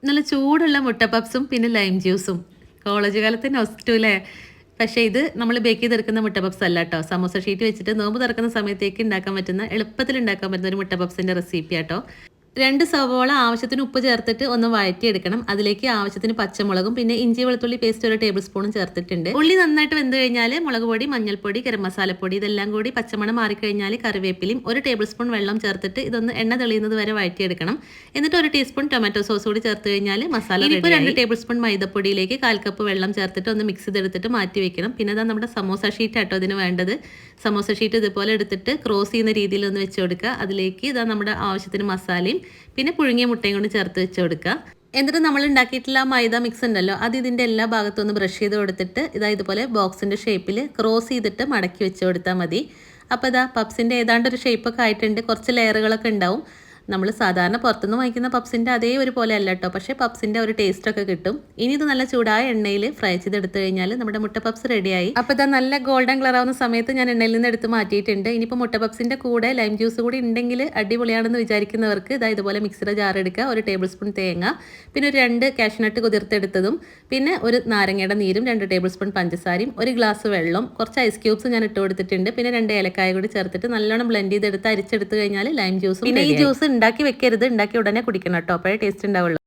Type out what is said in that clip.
നല്ല ചൂടുള്ള മുട്ട പപ്സും പിന്നെ ലൈം ജ്യൂസും. കോളേജ് കാലത്ത് നൊസ്റ്റൂല്ലേ? പക്ഷേ ഇത് നമ്മൾ ബേക്ക് ചെയ്തെടുക്കുന്ന മുട്ട പപ്സ് അല്ല കേട്ടോ. സമോസ ഷീറ്റ് വെച്ചിട്ട് നോമ്പ് തുറക്കുന്ന സമയത്തേക്ക് ഉണ്ടാക്കാൻ പറ്റുന്ന എളുപ്പത്തിൽ ഉണ്ടാക്കാൻ പറ്റുന്ന ഒരു മുട്ട പപ്സിൻ്റെ റെസിപ്പിയാട്ടോ. 2 സവോള ആവശ്യത്തിന് ഉപ്പ് ചേർത്തിട്ട് ഒന്ന് വഴറ്റിയെടുക്കണം. അതിലേക്ക് ആവശ്യത്തിന് പച്ചമുളകും പിന്നെ ഇഞ്ചി വെളുത്തുള്ളി പേസ്റ്റ് 1 ടേബിൾ സ്പൂണും ചേർത്തിട്ടുണ്ട്. ഉള്ളി നന്നായിട്ട് വെന്ത് കഴിഞ്ഞാൽ മുളക് പൊടി, മഞ്ഞൾപ്പൊടി, ഗരം മസാലപ്പൊടി ഇതെല്ലാം കൂടി പച്ചമണം മാറിക്കഴിഞ്ഞാൽ കറിവേപ്പിലയും 1 ടേബിൾ സ്പൂൺ വെള്ളം ചേർത്തിട്ട് ഇതൊന്ന് എണ്ണ തെളിയുന്നത് വരെ വഴറ്റിയെടുക്കണം. എന്നിട്ട് 1 ടീസ്പൂൺ ടൊമാറ്റോ സോസ് കൂടി ചേർത്ത് കഴിഞ്ഞാൽ മസാല റെഡി. 2 ടേബിൾ സ്പൂൺ മൈദപ്പൊടിയിലേക്ക് 1/4 കപ്പ് വെള്ളം ചേർത്തിട്ട് ഒന്ന് മിക്സ് ചെയ്തെടുത്തിട്ട് മാറ്റി വെക്കണം. പിന്നെ അതാ നമ്മുടെ സമോസ ഷീറ്റ് ആട്ടോ ഇതിന് വേണ്ടത്. സമോസ ഷീറ്റ് ഇതുപോലെ എടുത്തിട്ട് ക്രോസ് ചെയ്യുന്ന രീതിയിൽ ഒന്ന് വെച്ച് കൊടുക്കുക. അതിലേക്ക് ഇതാ നമ്മുടെ ആവശ്യത്തിന് മസാലയും പിന്നെ പുഴുങ്ങിയ മുട്ടയും കൊണ്ട് ചേർത്ത് വെച്ച് കൊടുക്കുക. എന്നിട്ട് നമ്മൾ ഉണ്ടാക്കിയിട്ടുള്ള മൈദ മിക്സ് ഉണ്ടല്ലോ, അത് ഇതിൻ്റെ എല്ലാ ഭാഗത്തും ഒന്ന് ബ്രഷ് ചെയ്ത് കൊടുത്തിട്ട് ഇതുപോലെ ബോക്സിൻ്റെ ഷേപ്പിൽ ക്രോസ് ചെയ്തിട്ട് മടക്കി വെച്ച് കൊടുത്താൽ മതി. അപ്പോൾ ഇതാ പപ്സിൻ്റെ ഏതാണ്ടൊരു ഷേപ്പൊക്കെ ആയിട്ടുണ്ട്. കുറച്ച് ലെയറുകളൊക്കെ ഉണ്ടാവും. നമ്മൾ സാധാരണ പുറത്തുനിന്ന് വാങ്ങിക്കുന്ന പപ്സിൻ്റെ അതേ ഒരു പോലെ അല്ല കേട്ടോ, പക്ഷേ പപ്സിൻ്റെ ഒരു ടേസ്റ്റൊക്കെ കിട്ടും. ഇനി ഇത് നല്ല ചൂടായ എണ്ണയിൽ ഫ്രൈ ചെയ്തെടുത്ത് കഴിഞ്ഞാൽ നമ്മുടെ മുട്ട പപ്സ് റെഡിയായി. അപ്പോൾ ഇതാ നല്ല ഗോൾഡൻ കളർ ആവുന്ന സമയത്ത് ഞാൻ എണ്ണയിൽ നിന്ന് എടുത്ത് മാറ്റിയിട്ടുണ്ട്. ഇനിയിപ്പോൾ മുട്ട പപ്സിൻ്റെ കൂടെ ലൈം ജ്യൂസ് കൂടി ഉണ്ടെങ്കിൽ അടിപൊളിയാണെന്ന് വിചാരിക്കുന്നവർക്ക് ഇതിപോലെ മിക്സിയുടെ ജാർ എടുക്കുക. 1 ടേബിൾ സ്പൂൺ തേങ്ങ, പിന്നെ ഒരു 2 കാഷ്നട്ട് കുതിർത്തെടുത്തതും, പിന്നെ ഒരു നാരങ്ങയുടെ നീരും 2 ടേബിൾ സ്പൂൺ പഞ്ചസാരയും 1 ഗ്ലാസ് വെള്ളം, കുറച്ച് ഐസ് ക്യൂബ്സ് ഞാൻ ഇട്ട് കൊടുത്തിട്ടുണ്ട്. പിന്നെ 2 ഏലക്കായ കൂടി ചേർത്തിട്ട് നല്ലോണം ബ്ലെൻഡ് ചെയ്തെടുത്ത് അരിച്ചെടുത്ത് കഴിഞ്ഞാൽ ലൈം ജ്യൂസും. പിന്നെ ഈ ജ്യൂസ് ഉണ്ടാക്കി വെക്കരുത്, ഉണ്ടാക്കി ഉടനെ കുടിക്കണം കേട്ടോ, അപ്പോഴേ ടേസ്റ്റ് ഉണ്ടാവുള്ളൂ.